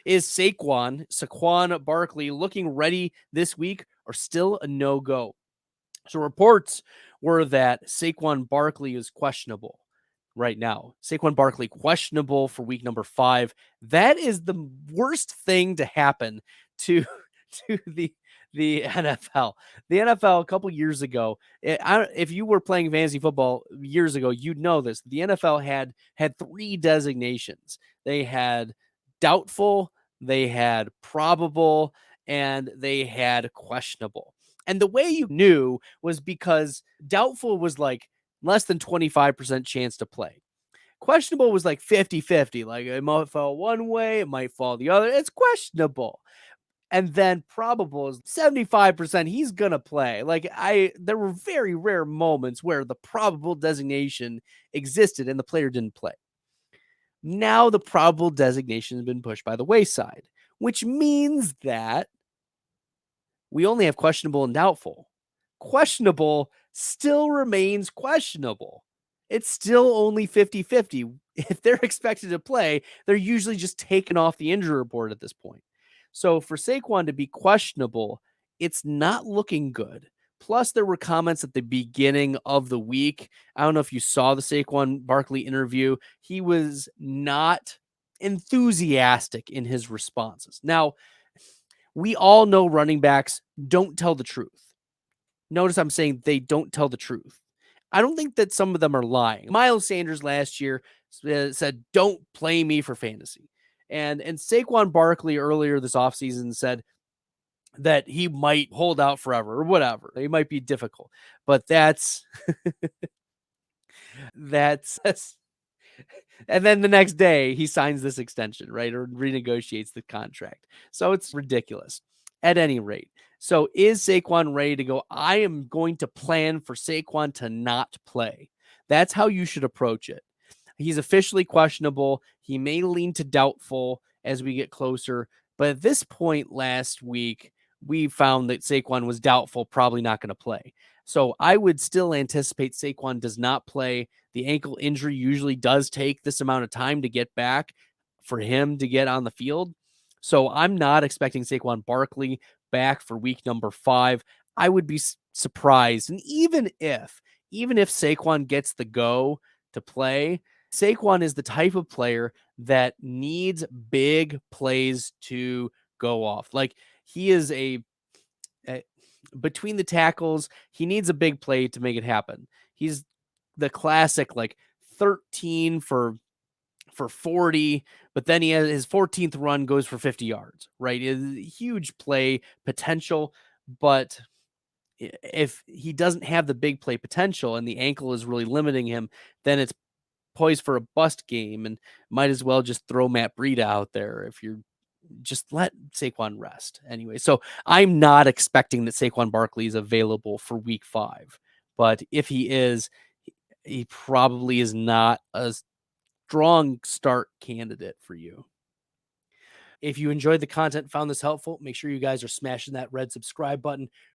Is Saquon Barkley looking ready this week or still a no-go? So reports were that Saquon Barkley is questionable right now. Saquon Barkley questionable for week number 5. That is the worst thing to happen to to the NFL. The NFL a couple years ago, if you were playing fantasy football years ago, you'd know this. The NFL had 3 designations. They had doubtful, they had probable, and they had questionable. And the way you knew was because doubtful was like less than 25% chance to play. Questionable was like 50-50. Like it might fall one way, it might fall the other. It's questionable. And then probable is 75% he's gonna play. There were very rare moments where the probable designation existed and the player didn't play. Now the probable designation has been pushed by the wayside, which means that we only have questionable and doubtful. Questionable still remains questionable. It's still only 50-50. If they're expected to play, they're usually just taken off the injury report at this point. So for Saquon to be questionable, it's not looking good. Plus, there were comments at the beginning of the week. I don't know if you saw the Saquon Barkley interview. He was not enthusiastic in his responses. Now, we all know running backs don't tell the truth. Notice I'm saying they don't tell the truth. I don't think that some of them are lying. Miles Sanders last year said, "Don't play me for fantasy." And Saquon Barkley earlier this offseason said that he might hold out forever or whatever. It might be difficult. But that's and then the next day he signs this extension, right? Or renegotiates the contract. So it's ridiculous. At any rate, so is Saquon ready to go? I am going to plan for Saquon to not play. That's how you should approach it. He's officially questionable. He may lean to doubtful as we get closer. But at this point last week, we found that Saquon was doubtful, probably not going to play. So I would still anticipate Saquon does not play. The ankle injury usually does take this amount of time to get back for him to get on the field. So I'm not expecting Saquon Barkley back for week number 5. I would be surprised. And even if Saquon gets the go to play, Saquon is the type of player that needs big plays to go off. Like he is a between the tackles, he needs a big play to make it happen. He's the classic like 13 for 40, but then he has his 14th run goes for 50 yards, right? Huge play potential, but if he doesn't have the big play potential and the ankle is really limiting him, then it's poised for a bust game and might as well just throw Matt Breida out there if you're just let Saquon rest anyway. So I'm not expecting that Saquon Barkley is available for week 5, but if he is, he probably is not a strong start candidate for you. If you enjoyed the content, found this helpful, make sure you guys are smashing that red subscribe button.